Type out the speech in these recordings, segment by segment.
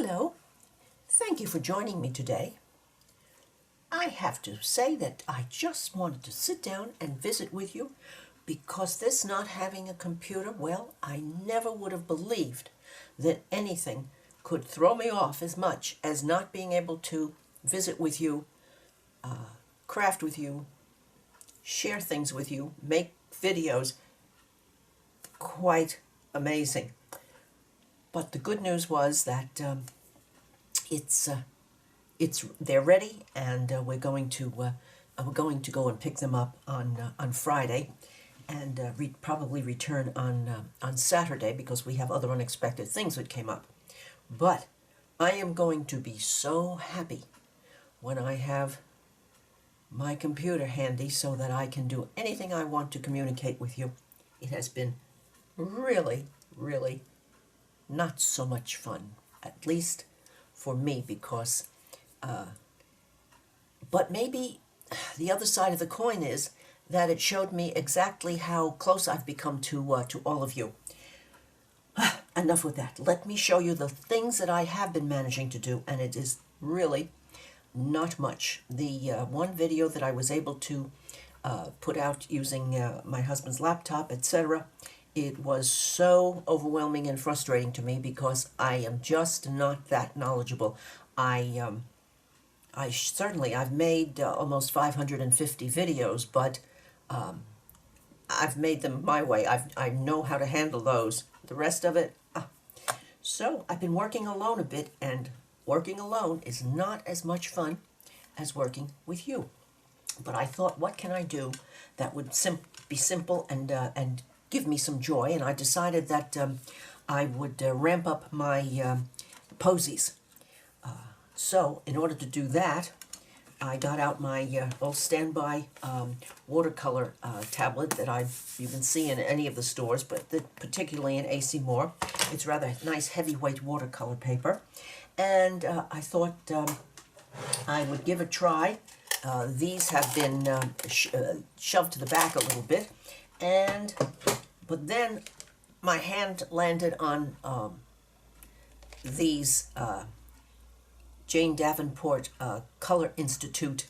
Hello, thank you for joining me today. I have to say that I just wanted to sit down and visit with you because this not having a computer, well, I never would have believed that anything could throw me off as much as not being able to visit with you, craft with you, share things with you, make videos. Quite amazing. But the good news was that it's they're ready, and we're going to go and pick them up on Friday, and probably return on Saturday because we have other unexpected things that came up. But I am going to be so happy when I have my computer handy so that I can do anything I want to communicate with you. It has been really, really not so much fun, at least for me, because but maybe the other side of the coin is that it showed me exactly how close I've become to all of you. Enough with that. Let me show you the things that I have been managing to do, and it is really not much. The one video that I was able to put out using my husband's laptop, etc., it was so overwhelming and frustrating to me because I am just not that knowledgeable. I've made almost 550 videos, but I've made them my way. I know how to handle those. The rest of it, so I've been working alone a bit, and working alone is not as much fun as working with you. But I thought, what can I do that would be simple and give me some joy? And I decided that I would ramp up my posies. So in order to do that, I got out my old standby watercolor tablet that you can see in any of the stores, but particularly in AC Moore. It's rather nice heavyweight watercolor paper. And I thought I would give a try. These have been shoved to the back a little bit, but then my hand landed on these Jane Davenport Color Institute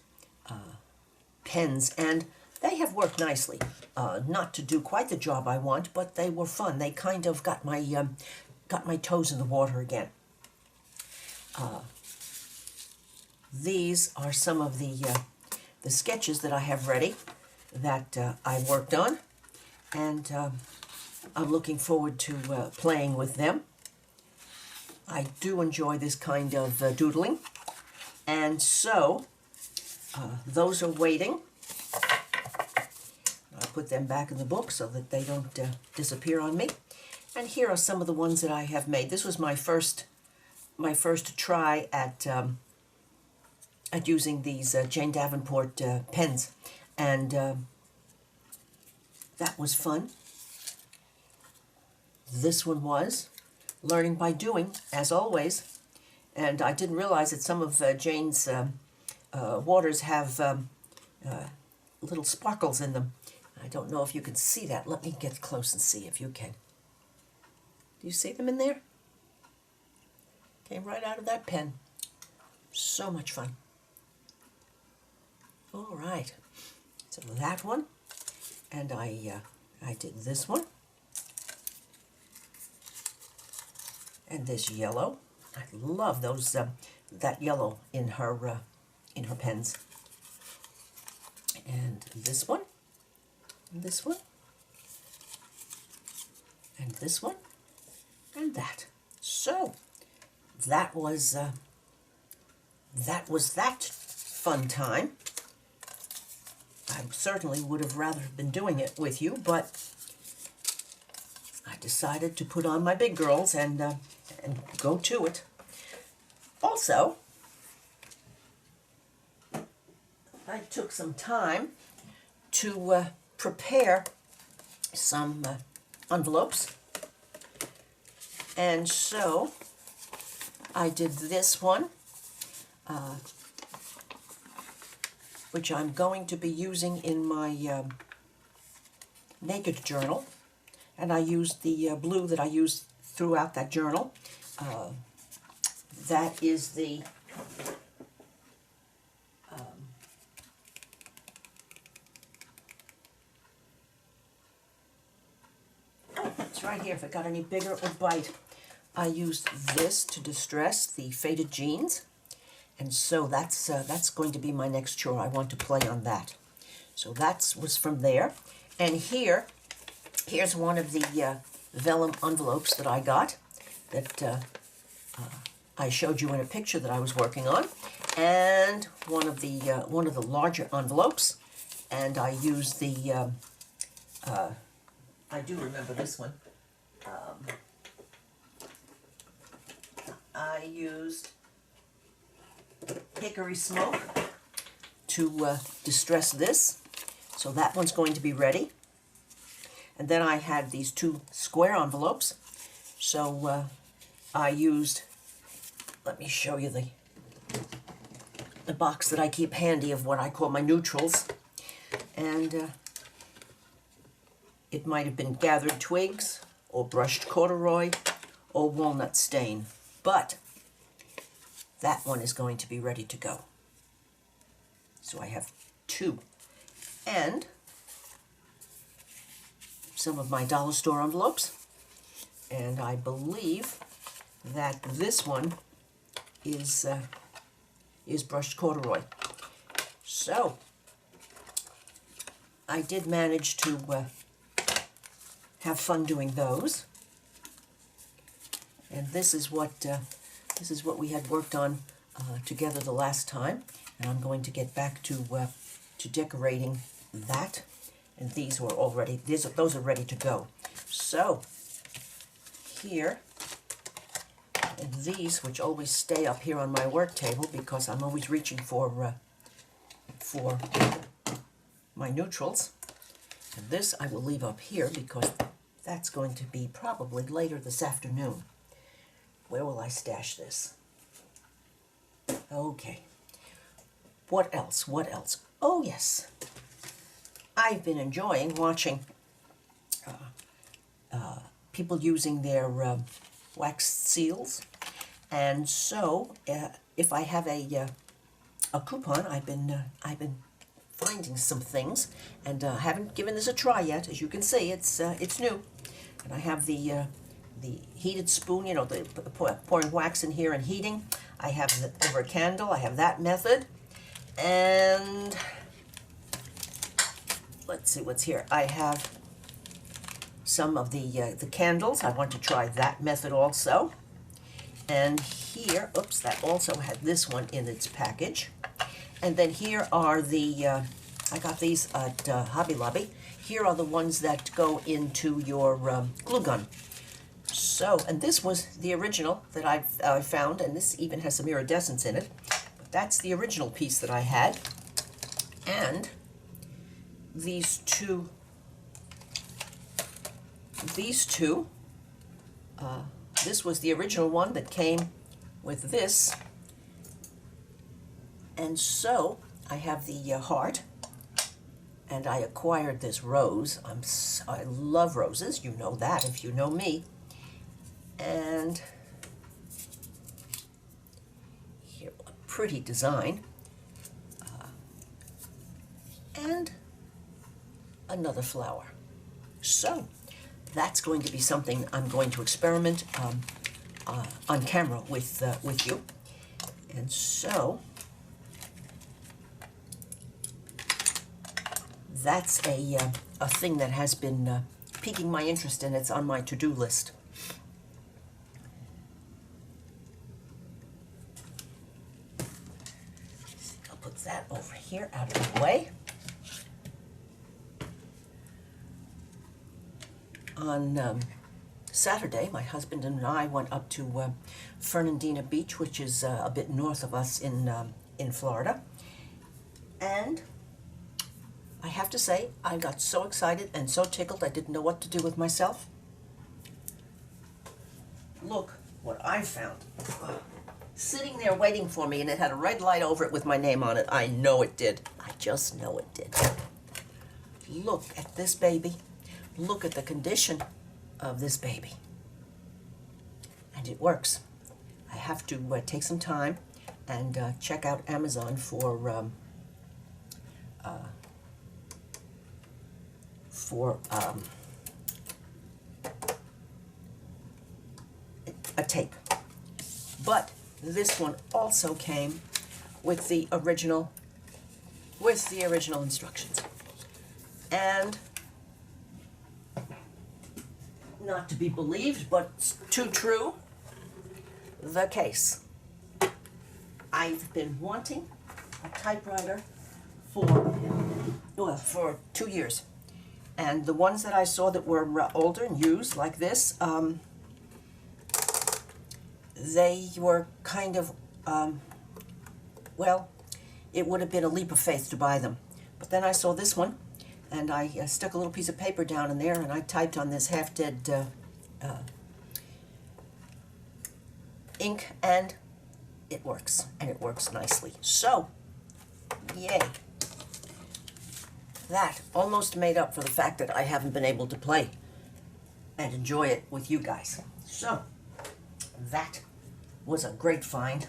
pens, and they have worked nicely. Not to do quite the job I want, but they were fun. They kind of got my toes in the water again. These are some of the sketches that I have ready that I worked on, and I'm looking forward to playing with them. I do enjoy this kind of doodling, and so those are waiting. I'll put them back in the book so that they don't disappear on me. And here are some of the ones that I have made. This was my first try at using these Jane Davenport pens, and that was fun. This one was learning by doing, as always, and I didn't realize that some of Jane's waters have little sparkles in them. I don't know if you can see that. Let me get close and see if you can. Do you see them in there? Came right out of that pen. So much fun. All right, so that one, and I did this one, and this yellow. I love those that yellow in her pens, and this one, and this one, and this one, and that. So that was that fun time. I certainly would have rather been doing it with you, but I decided to put on my big girls and go to it. Also, I took some time to prepare some envelopes, and so I did this one, which I'm going to be using in my naked journal, and I used the blue that I used throughout that journal. that is the oh, it's right here. If it got any bigger, it would bite. I used this to distress the faded jeans, and so that's going to be my next chore. I want to play on that. So that was from there. And here's one of the vellum envelopes that I got that I showed you in a picture that I was working on, and one of the larger envelopes. And I used the I do remember this one. I used hickory smoke to distress this, so that one's going to be ready. And then I had these two square envelopes, so I used, let me show you the box that I keep handy of what I call my neutrals, and it might have been gathered twigs or brushed corduroy or walnut stain, but that one is going to be ready to go. So I have two. And some of my dollar store envelopes, and I believe that this one is brushed corduroy. So I did manage to have fun doing those, and this is what we had worked on together the last time, and I'm going to get back to decorating that. And these were already, those are ready to go. So here, and these, which always stay up here on my work table because I'm always reaching for my neutrals. And this I will leave up here because that's going to be probably later this afternoon. Where will I stash this? Okay. What else? What else? Oh, yes. I've been enjoying watching people using their wax seals, and so if I have a coupon, I've been finding some things, and haven't given this a try yet. As you can see, it's new, and I have the heated spoon, you know, the pouring wax in here and heating. I have over a candle. I have that method, and let's see what's here. I have some of the candles. I want to try that method also. And here, oops, that also had this one in its package. And then here are the, I got these at Hobby Lobby. Here are the ones that go into your glue gun. So, and this was the original that I found, and this even has some iridescence in it. But that's the original piece that I had. And these two, this was the original one that came with this, and so I have the heart, and I acquired this rose. I love roses, you know that if you know me, and here, a pretty design, and another flower. So that's going to be something I'm going to experiment on camera with you. And so that's a thing that has been piquing my interest, and it's on my to-do list. I'll put that over here out of the way. On Saturday, my husband and I went up to Fernandina Beach, which is a bit north of us in Florida. And I have to say, I got so excited and so tickled I didn't know what to do with myself. Look what I found. Sitting there waiting for me, and it had a red light over it with my name on it. I know it did. I just know it did. Look at this baby. Look at the condition of this baby. And it works. I have to take some time and check out Amazon for a tape. But this one also came with the original instructions. And not to be believed, but too true, the case. I've been wanting a typewriter for 2 years. And the ones that I saw that were older and used, like this, they were kind of, well, it would have been a leap of faith to buy them. But then I saw this one, and I stuck a little piece of paper down in there, and I typed on this half-dead ink, and it works, and it works nicely. So, yay. That almost made up for the fact that I haven't been able to play and enjoy it with you guys. So, that was a great find.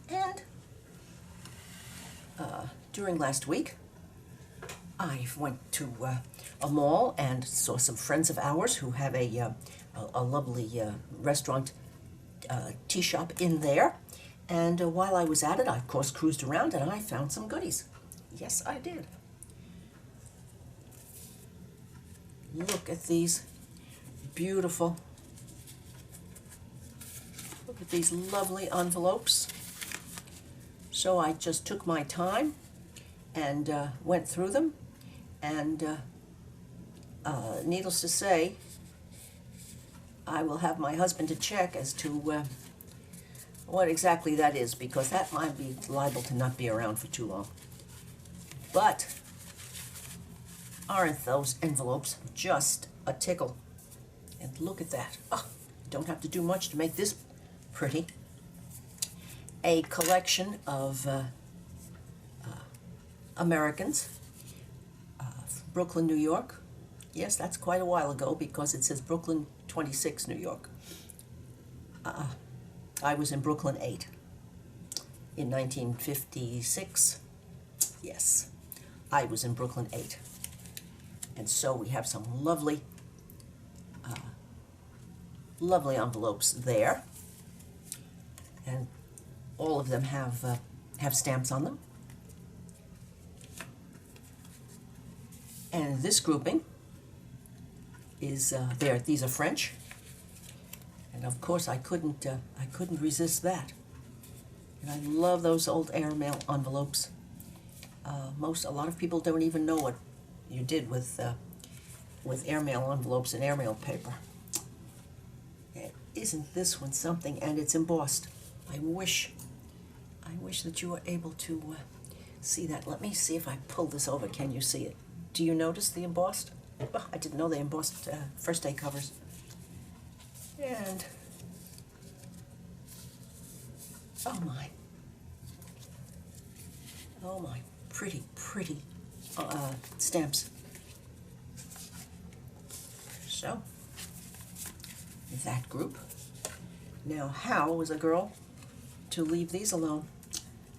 And during last week, I went to a mall and saw some friends of ours who have a lovely restaurant tea shop in there. And while I was at it, I, of course, cruised around and I found some goodies. Yes, I did. Look at these beautiful, look at these lovely envelopes. So I just took my time and went through them, and needless to say, I will have my husband to check as to what exactly that is, because that might be liable to not be around for too long. But aren't those envelopes just a tickle? And look at that. Oh, don't have to do much to make this pretty. A collection of Americans, Brooklyn, New York. Yes, that's quite a while ago because it says Brooklyn 26, New York. I was in Brooklyn 8 in 1956. Yes, I was in Brooklyn 8. And so we have some lovely, lovely envelopes there. And all of them have stamps on them. And this grouping is there. These are French, and of course I couldn't resist that. And I love those old airmail envelopes. A lot of people don't even know what you did with airmail envelopes and airmail paper. And isn't this one something? And it's embossed. I wish that you were able to see that. Let me see if I pull this over. Can you see it? Do you notice the embossed? Oh, I didn't know they embossed first day covers. And oh my, pretty stamps. So that group. Now, how was a girl to leave these alone?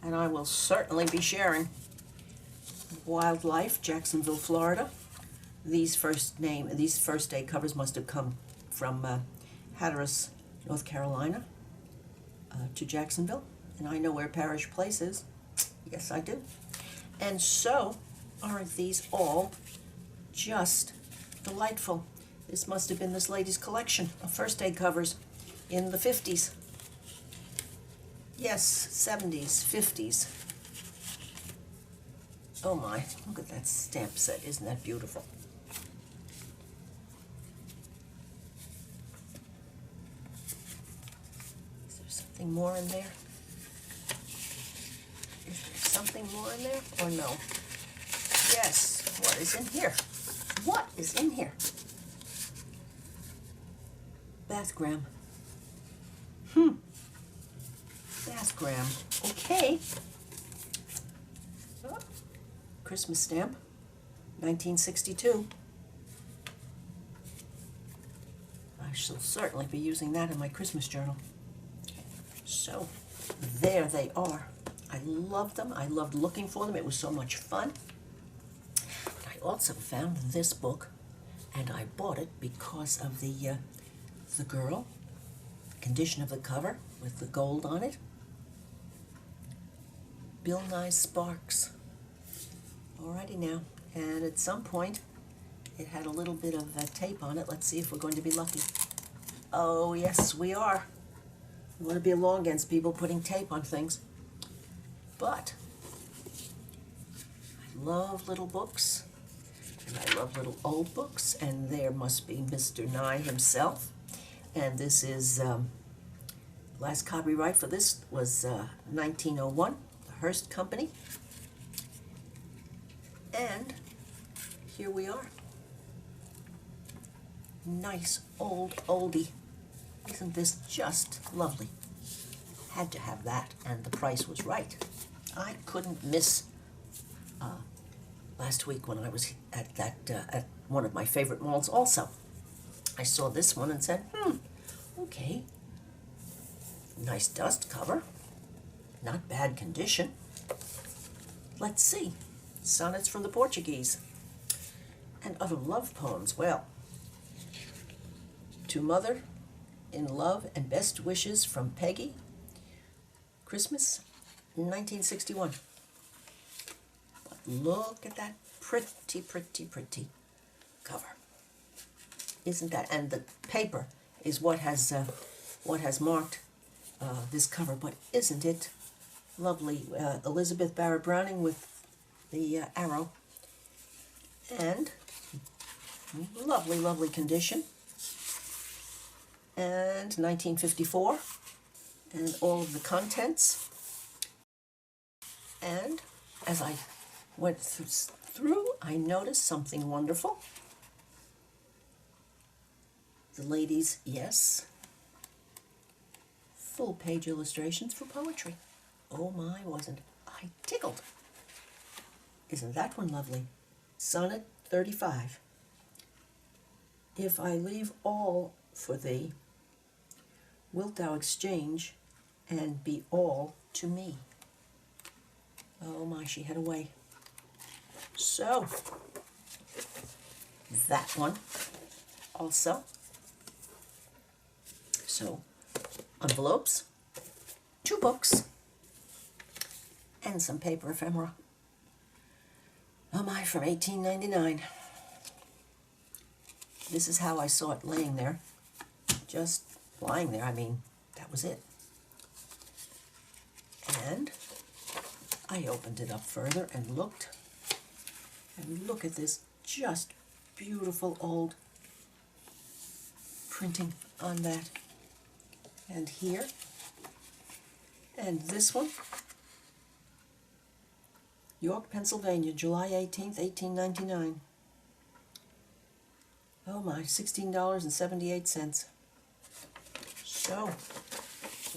And I will certainly be sharing Wildlife, Jacksonville, Florida. These first day covers must have come from Hatteras, North Carolina, to Jacksonville. And I know where Parish Place is. Yes, I do. And so, aren't these all just delightful? This must have been this lady's collection of first day covers in the 50s. Yes, 70s, 50s. Oh my, look at that stamp set. Isn't that beautiful? Is there something more in there? Is there something more in there or no? Yes, what is in here? What is in here? Bathgram. Bathgram. Okay. Oh. Christmas stamp, 1962. I shall certainly be using that in my Christmas journal. So there they are. I loved them. I loved looking for them. It was so much fun. I also found this book, and I bought it because of the girl, condition of the cover with the gold on it. Bill Nye Sparks. Alrighty now, and at some point it had a little bit of tape on it. Let's see if we're going to be lucky. Oh yes, we are. You want to be along against people putting tape on things. But I love little books, and I love little old books, and there must be Mr. Nye himself. And this is, last copyright for this was 1901, the Hearst Company. And here we are. Nice old oldie. Isn't this just lovely? Had to have that, and the price was right. I couldn't miss last week when I was at at one of my favorite malls also. I saw this one and said, okay, nice dust cover, not bad condition. Let's see, sonnets from the Portuguese and other love poems. Well, to Mother, in love and best wishes from Peggy, Christmas 1961. But look at that pretty, pretty, pretty cover. Isn't that? And the paper is what has marked this cover. But isn't it lovely? Elizabeth Barrett Browning with the arrow, and lovely, lovely condition. And 1954, and all of the contents. And as I went through, I noticed something wonderful. The ladies, yes, full page illustrations for poetry. Oh my, wasn't I tickled? Isn't that one lovely? Sonnet 35. If I leave all for thee, wilt thou exchange and be all to me? Oh my, she had a way. So, that one also. So, envelopes, 2 books, and some paper ephemera. Oh my, from 1899. This is how I saw it laying there. Just lying there, I mean, that was it. And I opened it up further and looked. And look at this just beautiful old printing on that. And here. And this one. York, Pennsylvania, July 18th, 1899. Oh my, $16.78. So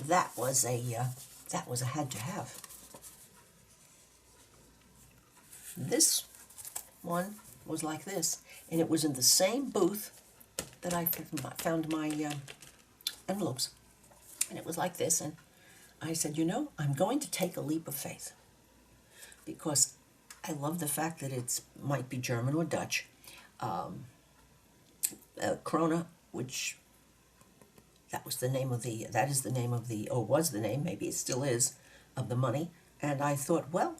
that was a had to have. This one was like this, and it was in the same booth that I found my envelopes, and it was like this. And I said, you know, I'm going to take a leap of faith, because I love the fact that it might be German or Dutch. Krona, which that is the name of the, or was the name, maybe it still is, of the money. And I thought, well,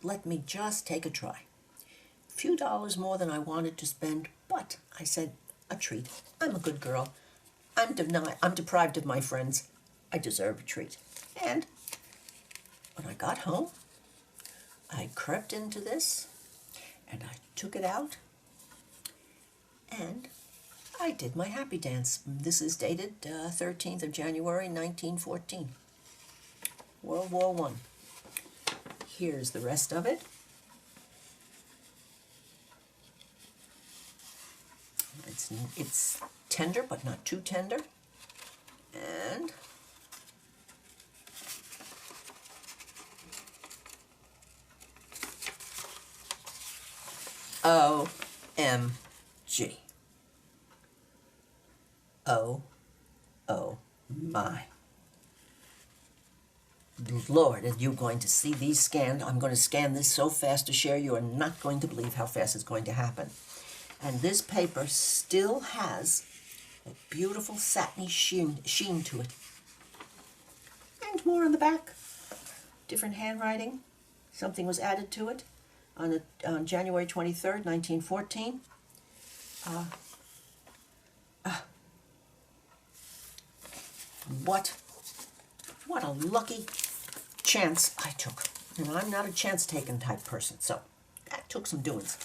let me just take a try. A few dollars more than I wanted to spend, but I said, a treat. I'm a good girl. I'm deprived of my friends. I deserve a treat. And when I got home, I crept into this, and I took it out, and I did my happy dance. This is dated 13th of January, 1914. World War I. Here's the rest of it. It's tender, but not too tender. And OMG. Oh my. Lord, are you going to see these scanned? I'm going to scan this so fast to share. You are not going to believe how fast it's going to happen. And this paper still has a beautiful satiny sheen to it. And more on the back. Different handwriting. Something was added to it on January 23rd, 1914. What a lucky chance I took. And I'm not a chance-taking type person, so that took some doings.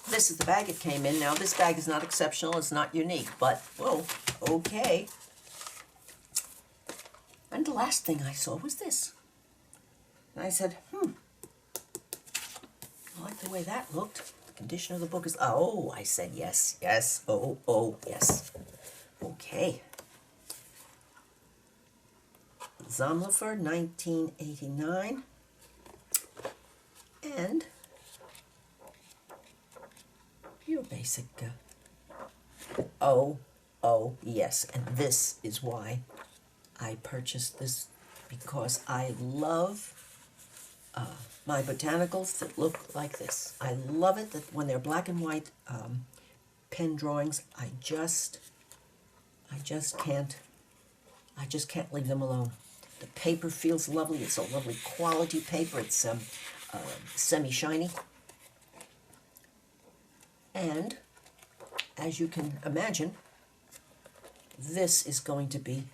This is the bag it came in. Now, this bag is not exceptional, it's not unique, but, whoa, okay. And the last thing I saw was this. And I said, I like the way that looked. The condition of the book is, oh, I said yes, yes, oh, yes. Okay. Zomlifer, 1989. And your basic, oh, yes. And this is why I purchased this, because I love my botanicals that look like this. I love it that when they're black and white pen drawings, I just can't leave them alone. The paper feels lovely. It's a lovely quality paper. It's semi-shiny. And as you can imagine, this is going to be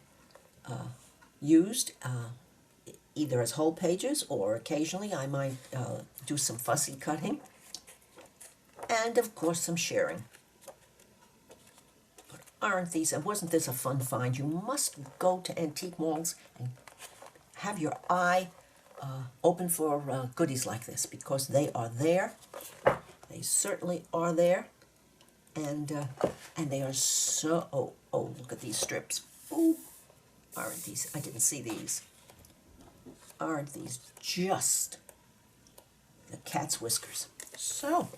used either as whole pages, or occasionally I might do some fussy cutting, and of course some sharing. But aren't these, and wasn't this a fun find? You must go to antique malls and have your eye open for goodies like this, because they are there. They certainly are there, and they are so, oh, look at these strips. Ooh, aren't these, I didn't see these. Aren't these just the cat's whiskers? So,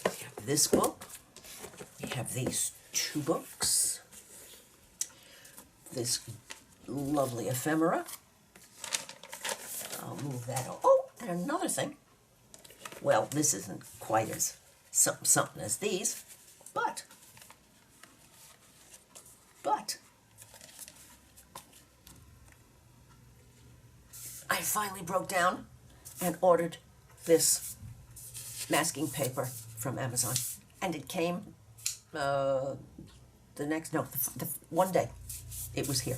we have this book, we have these two books, this lovely ephemera. I'll move that on. Oh, and another thing. Well, this isn't quite as something as these, but I finally broke down and ordered this masking paper from Amazon, and it came the one day it was here.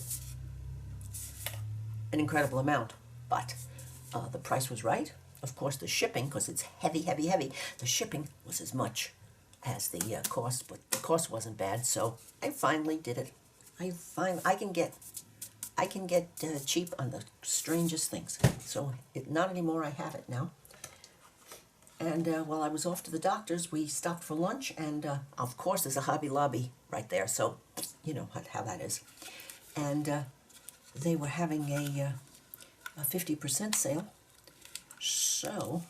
An incredible amount, but the price was right. Of course, the shipping, because it's heavy, the shipping was as much as the cost, but the cost wasn't bad, so I finally did it. I can get cheap on the strangest things. So not anymore. I have it now. And while I was off to the doctor's, we stopped for lunch, and of course there's a Hobby Lobby right there, so you know how that is. And they were having a 50% sale, so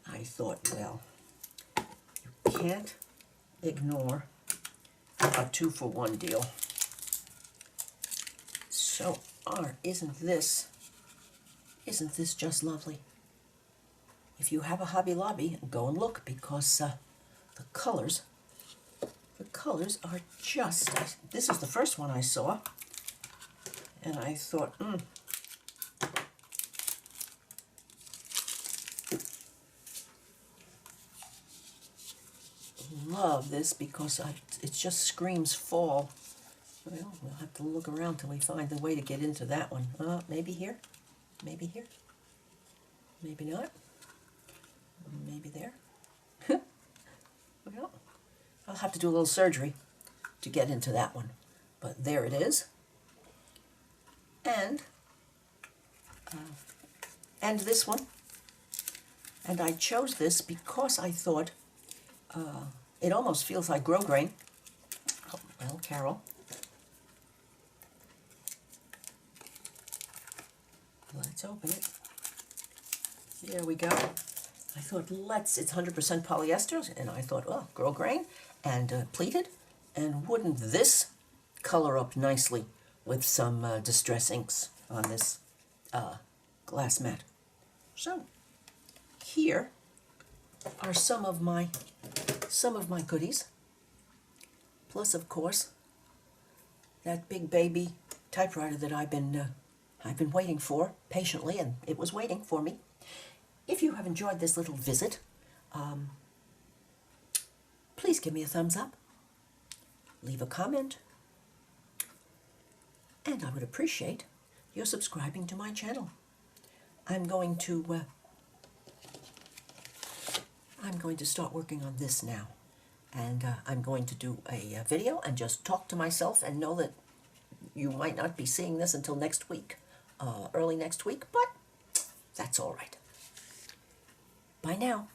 I thought, well, you can't ignore a 2-for-1 deal. So, isn't this just lovely? If you have a Hobby Lobby, go and look, because the colors are just, this is the first one I saw, and I thought, love this, because it just screams fall. Well, we'll have to look around till we find the way to get into that one. Maybe here, maybe here, maybe not, maybe there. Well, I'll have to do a little surgery to get into that one, but there it is. And this one. And I chose this because I thought it almost feels like grosgrain. Oh, well, Carol. Let's open it. There we go. I thought, it's 100% polyester, and I thought, oh, grosgrain and pleated, and wouldn't this color up nicely with some distress inks on this glass mat. So here are some of my goodies, plus of course that big baby typewriter that I've been waiting for patiently, and it was waiting for me. If you have enjoyed this little visit, please give me a thumbs up, leave a comment, and I would appreciate your subscribing to my channel. I'm going to start working on this now, and I'm going to do a video and just talk to myself, and know that you might not be seeing this until next week, early next week, but that's all right. Bye now.